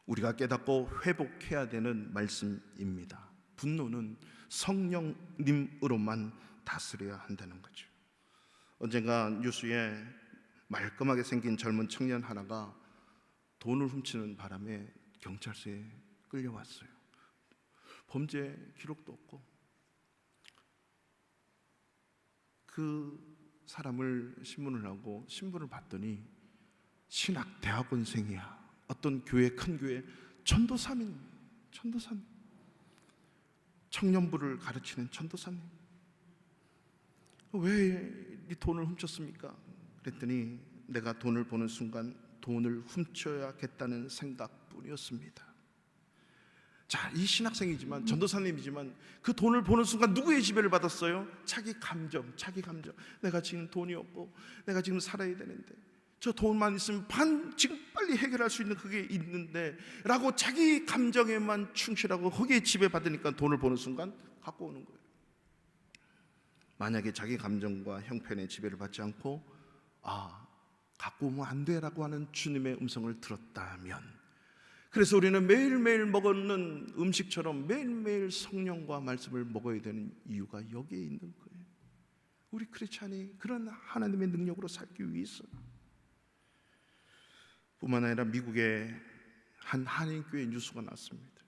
우리가 깨닫고 회복해야 되는 말씀입니다. 분노는 성령님으로만 다스려야 한다는 거죠. 언젠가 뉴스에 말끔하게 생긴 젊은 청년 하나가 돈을 훔치는 바람에 경찰서에 끌려왔어요. 범죄 기록도 없고. 그 사람을 신문을 하고 신분을 봤더니 신학 대학원생이야. 어떤 교회, 큰 교회 전도사님, 청년부를 가르치는 전도사님. 왜 이 돈을 훔쳤습니까? 그랬더니 내가 돈을 보는 순간 돈을 훔쳐야겠다는 생각뿐이었습니다. 자, 이 신학생이지만 전도사님이지만 그 돈을 보는 순간 누구의 지배를 받았어요? 자기 감정. 내가 지금 돈이 없고 내가 지금 살아야 되는데 저 돈만 있으면 지금 빨리 해결할 수 있는 그게 있는데 라고 자기 감정에만 충실하고 거기에 지배받으니까 돈을 보는 순간 갖고 오는 거예요. 만약에 자기 감정과 형편의 지배를 받지 않고 갖고 오면 안 돼라고 하는 주님의 음성을 들었다면, 그래서 우리는 매일매일 먹는 음식처럼 매일매일 성령과 말씀을 먹어야 되는 이유가 여기에 있는 거예요. 우리 크리스찬이 그런 하나님의 능력으로 살기 위해서. 뿐만 아니라 미국에 한 한인교회 뉴스가 났습니다.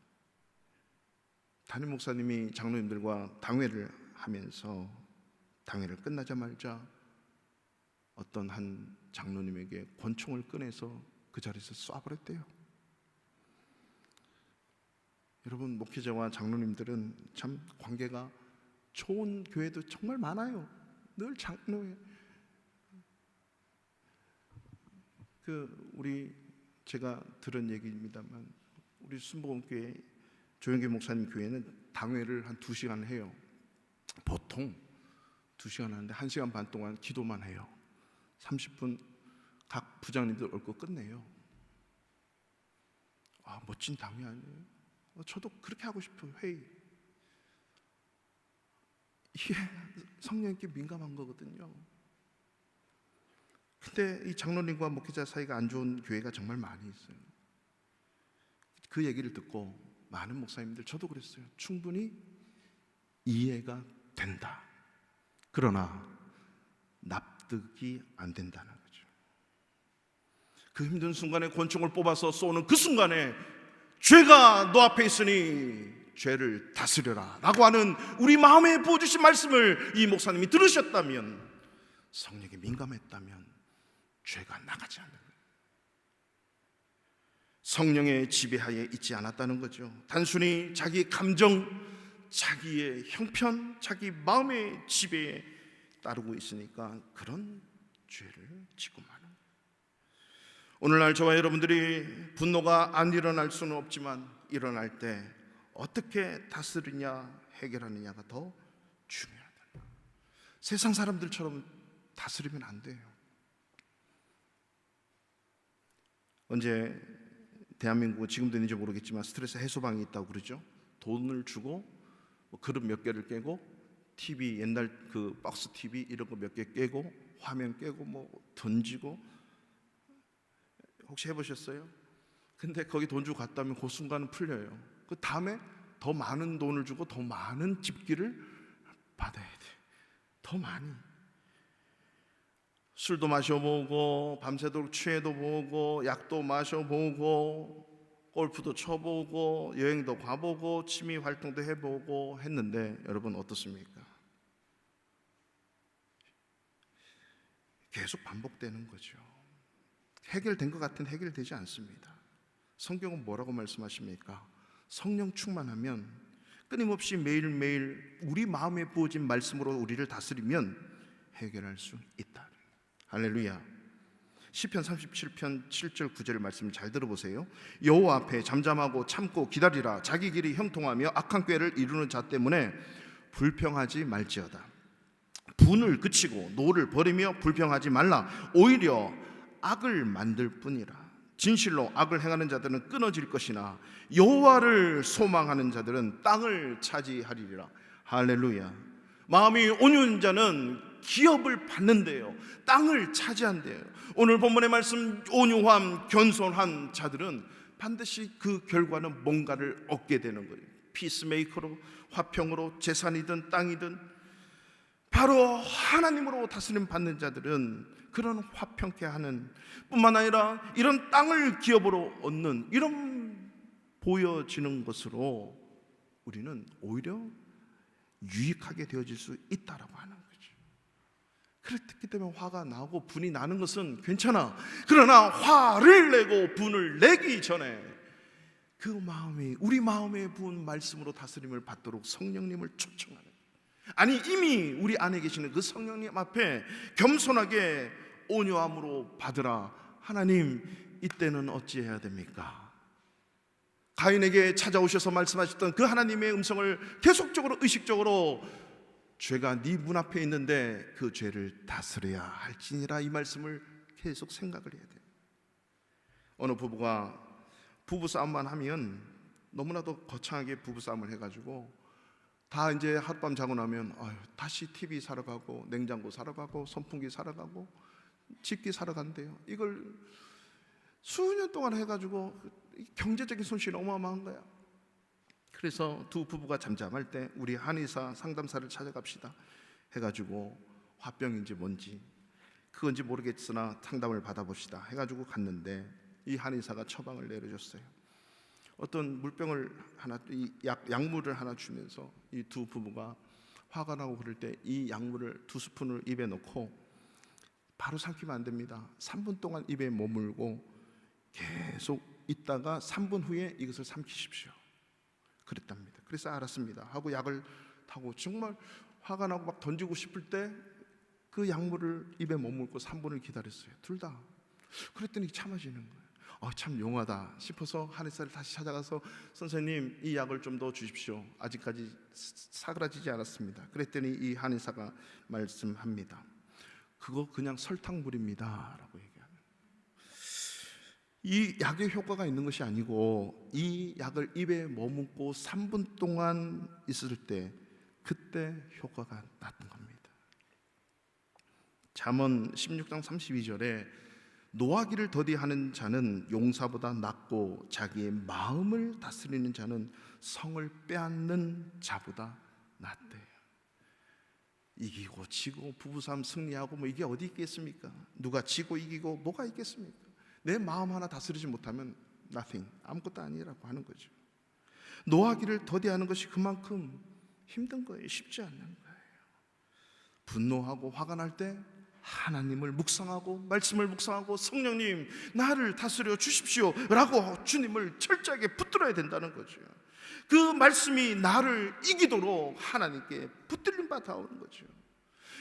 담임 목사님이 장로님들과 당회를 하면서 당회를 끝나자마자 어떤 한 장로님에게 권총을 꺼내서 그 자리에서 쏴버렸대요. 여러분, 목회자와 장로님들은 참 관계가 좋은 교회도 정말 많아요. 늘 장로에 제가 들은 얘기입니다만, 우리 순복음교회 조영기 목사님 교회는 당회를 한 2시간 해요. 보통 2시간 하는데 1시간 반 동안 기도만 해요. 30분 각 부장님들 옳고 끝내요. 멋진 당회 아니에요? 저도 그렇게 하고 싶어요. 회의. 이게 성령님께 민감한 거거든요. 근데 이 장로님과 목회자 사이가 안 좋은 교회가 정말 많이 있어요. 그 얘기를 듣고 많은 목사님들, 저도 그랬어요. 충분히 이해가 된다. 그러나 납득이 안 된다는 거죠. 그 힘든 순간에 권총을 뽑아서 쏘는 그 순간에 죄가 너 앞에 있으니 죄를 다스려라 라고 하는 우리 마음에 부어주신 말씀을 이 목사님이 들으셨다면, 성령에 민감했다면 죄가 나가지 않는 거예요. 성령의 지배하에 있지 않았다는 거죠. 단순히 자기 감정, 자기의 형편, 자기 마음의 지배에 따르고 있으니까 그런 죄를 짓고 마는 거예요. 오늘날 저와 여러분들이 분노가 안 일어날 수는 없지만 일어날 때 어떻게 다스리냐, 해결하느냐가 더 중요하다. 세상 사람들처럼 다스리면 안 돼요. 언제 대한민국은 지금도 있는지 모르겠지만 스트레스 해소방이 있다고 그러죠. 돈을 주고 그릇 몇 개를 깨고 TV, 옛날 그 박스 TV 이런 거 몇 개 깨고 화면 깨고 뭐 던지고, 혹시 해보셨어요? 근데 거기 돈 주고 갔다 오면 그 순간은 풀려요. 그 다음에 더 많은 돈을 주고 더 많은 집기를 받아야 돼. 더 많이. 술도 마셔보고 밤새도록 취해도 보고 약도 마셔보고 골프도 쳐보고 여행도 가보고 취미 활동도 해보고 했는데 여러분 어떻습니까? 계속 반복되는 거죠. 해결된 것 같은 해결되지 않습니다. 성경은 뭐라고 말씀하십니까? 성령 충만하면 끊임없이 매일매일 우리 마음에 부어진 말씀으로 우리를 다스리면 해결할 수 있다. 할렐루야. 시편 37편 7절 9절 말씀 잘 들어보세요. 여호와 앞에 잠잠하고 참고 기다리라. 자기 길이 형통하며 악한 꾀를 이루는 자 때문에 불평하지 말지어다. 분을 그치고 노를 버리며 불평하지 말라. 오히려 악을 만들 뿐이라. 진실로 악을 행하는 자들은 끊어질 것이나 여호와를 소망하는 자들은 땅을 차지하리라. 할렐루야. 마음이 온유한 자는 기업을 받는데요, 땅을 차지한대요. 오늘 본문의 말씀, 온유함, 겸손한 자들은 반드시 그 결과는 뭔가를 얻게 되는 거예요. 피스메이커로, 화평으로, 재산이든 땅이든 바로 하나님으로 다스림 받는 자들은 그런 화평케 하는 뿐만 아니라 이런 땅을 기업으로 얻는, 이런 보여지는 것으로 우리는 오히려 유익하게 되어질 수 있다라고 하는 거죠. 그렇기 때문에 화가 나고 분이 나는 것은 괜찮아. 그러나 화를 내고 분을 내기 전에 그 마음이, 우리 마음에 부은 말씀으로 다스림을 받도록 성령님을 초청하는, 아니 이미 우리 안에 계시는 그 성령님 앞에 겸손하게 온유함으로 받으라. 하나님, 이때는 어찌해야 됩니까? 가인에게 찾아오셔서 말씀하셨던 그 하나님의 음성을 계속적으로 의식적으로, 죄가 네 문 앞에 있는데 그 죄를 다스려야 할지니라, 이 말씀을 계속 생각을 해야 돼요. 어느 부부가 부부싸움만 하면 너무나도 거창하게 부부싸움을 해가지고 다 이제 하룻밤 자고 나면 다시 TV 사러 가고 냉장고 사러 가고 선풍기 사러 가고 집기 사러 간대요. 이걸 수년 동안 해가지고 경제적인 손실이 어마어마한 거야. 그래서 두 부부가 잠잠할 때 우리 한의사 상담사를 찾아갑시다 해가지고 화병인지 뭔지 그건지 모르겠으나 상담을 받아봅시다 해가지고 갔는데 이 한의사가 처방을 내려줬어요. 어떤 물병을 하나, 이 약물을 하나 주면서 이 두 부부가 화가 나고 그럴 때 이 약물을 2스푼을 입에 넣고 바로 삼키면 안 됩니다. 3분 동안 입에 머물고 계속 있다가 3분 후에 이것을 삼키십시오. 그랬답니다. 그래서 알았습니다 하고 약을 타고 정말 화가 나고 막 던지고 싶을 때 그 약물을 입에 머물고 3분을 기다렸어요. 둘 다. 그랬더니 참아지는 거예요. 참 용하다 싶어서 한의사를 다시 찾아가서 선생님, 이 약을 좀 더 주십시오. 아직까지 사그라지지 않았습니다. 그랬더니 이 한의사가 말씀합니다. 그거 그냥 설탕물입니다 라고 얘기하는, 이 약의 효과가 있는 것이 아니고 이 약을 입에 머금고 3분 동안 있을 때 그때 효과가 났던 겁니다. 잠언 16장 32절에 노하기를 더디하는 자는 용사보다 낫고 자기의 마음을 다스리는 자는 성을 빼앗는 자보다 낫대요. 이기고 지고 부부싸움 승리하고 뭐 이게 어디 있겠습니까? 누가 지고 이기고 뭐가 있겠습니까? 내 마음 하나 다스리지 못하면 nothing, 아무것도 아니라고 하는 거죠. 노하기를 더디하는 것이 그만큼 힘든 거예요. 쉽지 않는 거예요. 분노하고 화가 날 때 하나님을 묵상하고 말씀을 묵상하고 성령님 나를 다스려 주십시오 라고 주님을 철저하게 붙들어야 된다는 거죠. 그 말씀이 나를 이기도록 하나님께 붙들림 받아오는 거죠.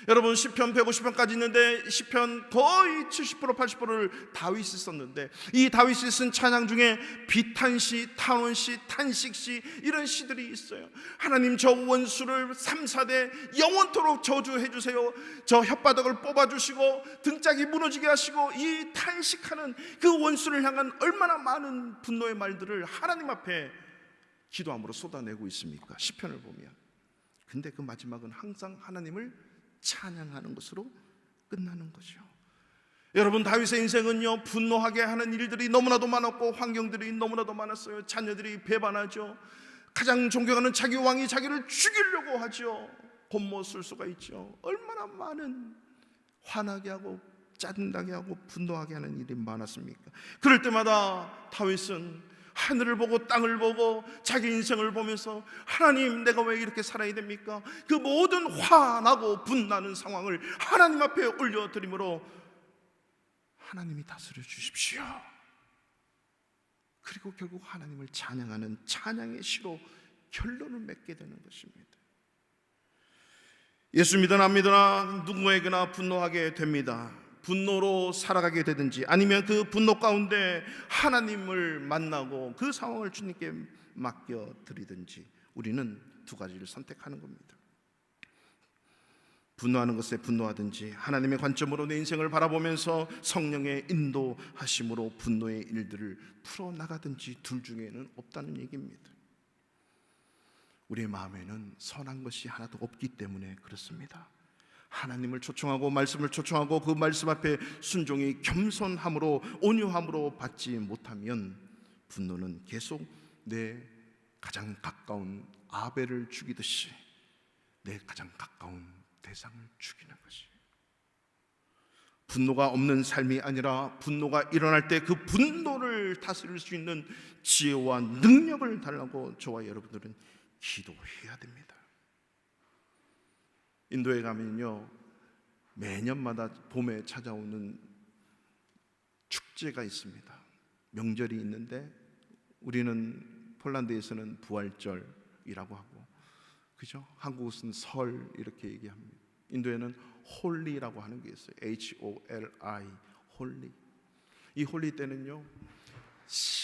여러분, 시편 150편까지 있는데 시편 거의 70% 80%를 다윗이 썼는데, 이 다윗이 쓴 찬양 중에 비탄시, 탄원시, 탄식시, 이런 시들이 있어요. 하나님, 저 원수를 3, 4대 영원토록 저주해 주세요. 저 혓바닥을 뽑아주시고 등짝이 무너지게 하시고, 이 탄식하는 그 원수를 향한 얼마나 많은 분노의 말들을 하나님 앞에 기도함으로 쏟아내고 있습니까? 시편을 보면. 근데 그 마지막은 항상 하나님을 찬양하는 것으로 끝나는 거죠. 여러분, 다윗의 인생은요, 분노하게 하는 일들이 너무나도 많았고 환경들이 너무나도 많았어요. 자녀들이 배반하죠. 가장 존경하는 자기 왕이 자기를 죽이려고 하죠. 곤모 쓸 수가 있죠. 얼마나 많은 화나게 하고 짜증나게 하고 분노하게 하는 일이 많았습니까? 그럴 때마다 다윗은 하늘을 보고 땅을 보고 자기 인생을 보면서, 하나님, 내가 왜 이렇게 살아야 됩니까? 그 모든 화나고 분나는 상황을 하나님 앞에 올려드림으로 하나님이 다스려 주십시오. 그리고 결국 하나님을 찬양하는 찬양의 시로 결론을 맺게 되는 것입니다. 예수 믿으나 안 믿으나 누구에게나 분노하게 됩니다. 분노로 살아가게 되든지 아니면 그 분노 가운데 하나님을 만나고 그 상황을 주님께 맡겨드리든지, 우리는 두 가지를 선택하는 겁니다. 분노하는 것에 분노하든지, 하나님의 관점으로 내 인생을 바라보면서 성령의 인도하심으로 분노의 일들을 풀어나가든지, 둘 중에는 없다는 얘기입니다. 우리의 마음에는 선한 것이 하나도 없기 때문에 그렇습니다. 하나님을 초청하고 말씀을 초청하고 그 말씀 앞에 순종이 겸손함으로 온유함으로 받지 못하면 분노는 계속 내 가장 가까운 아벨을 죽이듯이 내 가장 가까운 대상을 죽이는 것이, 분노가 없는 삶이 아니라 분노가 일어날 때 그 분노를 다스릴 수 있는 지혜와 능력을 달라고 저와 여러분들은 기도해야 됩니다. 인도에 가면요, 매년마다 봄에 찾아오는 축제가 있습니다. 명절이 있는데, 우리는 폴란드에서는 부활절이라고 하고, 그죠? 한국은 설 이렇게 얘기합니다. 인도에는 홀리라고 하는 게 있어요. HOLI, 홀리. 이 홀리 때는요,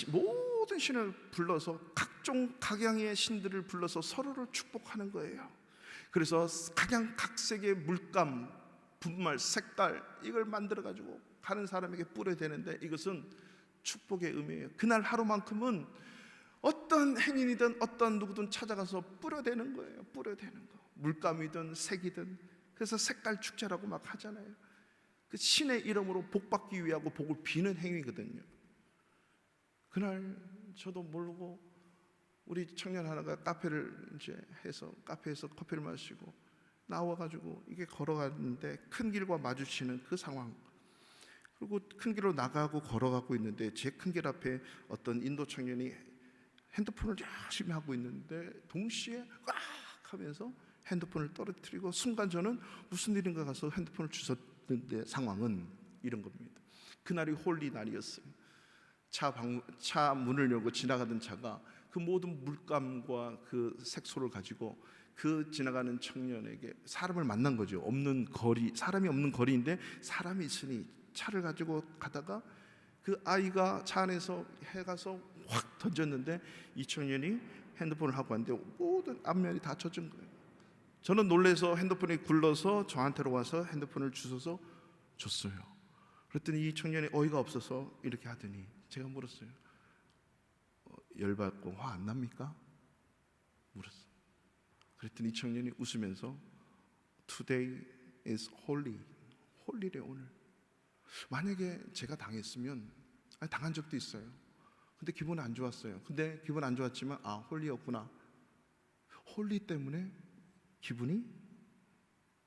모든 신을 불러서 각종 각양의 신들을 불러서 서로를 축복하는 거예요. 그래서 각양각색의 물감, 분말, 색깔, 이걸 만들어 가지고 가는 사람에게 뿌려야 되는데, 이것은 축복의 의미예요. 그날 하루만큼은 어떤 행인이든 어떤 누구든 찾아가서 뿌려대는 거예요. 뿌려대는 거, 물감이든 색이든. 그래서 색깔 축제라고 막 하잖아요. 그 신의 이름으로 복 받기 위하고 복을 비는 행위거든요. 그날 저도 모르고 우리 청년 하나가 카페를 이제 해서 카페에서 커피를 마시고 나와가지고 이게 걸어가는데 큰 길과 마주치는 그 상황, 그리고 큰 길로 나가고 걸어가고 있는데 제 큰 길 앞에 어떤 인도 청년이 핸드폰을 열심히 하고 있는데 동시에 꽉 하면서 핸드폰을 떨어뜨리고, 순간 저는 무슨 일인가 가서 핸드폰을 주웠는데 상황은 이런 겁니다. 그날이 홀리 날이었어요. 차 문을 열고 지나가던 차가 그 모든 물감과 그 색소를 가지고 그 지나가는 청년에게, 사람을 만난 거죠. 없는 거리, 사람이 없는 거리인데 사람이 있으니 차를 가지고 가다가 그 아이가 차 안에서 해가서 확 던졌는데, 이 청년이 핸드폰을 하고 왔는데 모든 앞면이 다 젖은 거예요. 저는 놀라서 핸드폰이 굴러서 저한테로 와서 핸드폰을 주워서 줬어요. 그랬더니 이 청년이 어이가 없어서 이렇게 하더니 제가 물었어요. 열받고 화 안 납니까? 물었어요. 그랬더니 이 청년이 웃으면서 Today is holy. 홀리래 오늘. 만약에 제가 당했으면, 당한 적도 있어요. 근데 기분이 안 좋았어요. 근데 기분 안 좋았지만 홀리였구나. 홀리 때문에 기분이,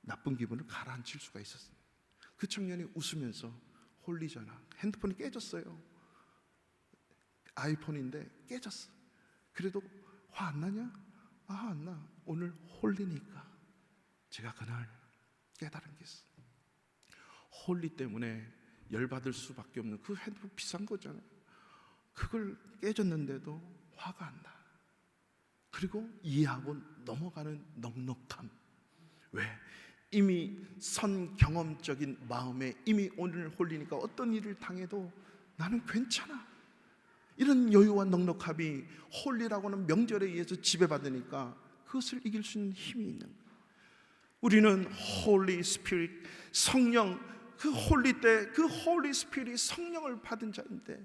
나쁜 기분을 가라앉힐 수가 있었어요. 그 청년이 웃으면서 홀리잖아. 핸드폰이 깨졌어요. 아이폰인데 깨졌어. 그래도 화 안 나냐? 안 나. 오늘 홀리니까. 제가 그날 깨달은 게 있어. 홀리 때문에 열받을 수밖에 없는 그 핸드폰 비싼 거잖아요. 그걸 깨졌는데도 화가 안 나. 그리고 이해하고 넘어가는 넉넉함. 왜? 이미 선 경험적인 마음에 이미 오늘 홀리니까 어떤 일을 당해도 나는 괜찮아, 이런 여유와 넉넉함이 홀리라고 하는 명절에 의해서 지배받으니까 그것을 이길 수 있는 힘이 있는 거예요. 우리는 홀리 스피릿, 성령, 그 홀리 때 그 홀리 스피릿 성령을 받은 자인데,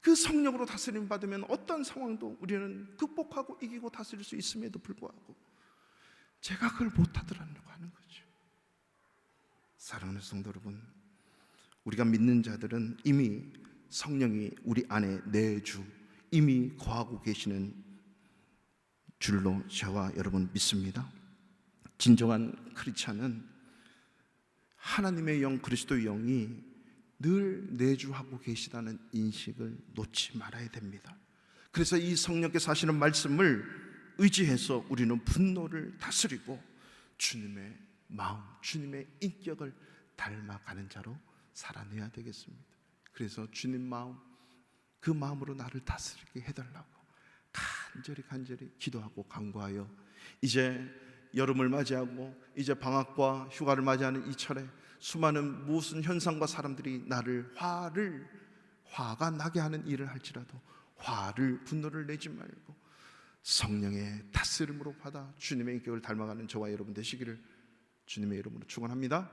그 성령으로 다스림 받으면 어떤 상황도 우리는 극복하고 이기고 다스릴 수 있음에도 불구하고 제가 그걸 못하더라고 하는 거죠. 사랑하는 성도 여러분, 우리가 믿는 자들은 이미 성령이 우리 안에 내주 이미 거하고 계시는 줄로 저와 여러분 믿습니다. 진정한 크리스찬은 하나님의 영, 그리스도의 영이 늘 내주하고 계시다는 인식을 놓지 말아야 됩니다. 그래서 이 성령께서 하시는 말씀을 의지해서 우리는 분노를 다스리고 주님의 마음, 주님의 인격을 닮아가는 자로 살아내야 되겠습니다. 그래서 주님 마음, 그 마음으로 나를 다스리게 해달라고 간절히 기도하고 간구하여, 이제 여름을 맞이하고 이제 방학과 휴가를 맞이하는 이 철에 수많은 무슨 현상과 사람들이 나를 화가 나게 하는 일을 할지라도 분노를 내지 말고 성령의 다스림으로 받아 주님의 인격을 닮아가는 저와 여러분 되시기를 주님의 이름으로 축원합니다.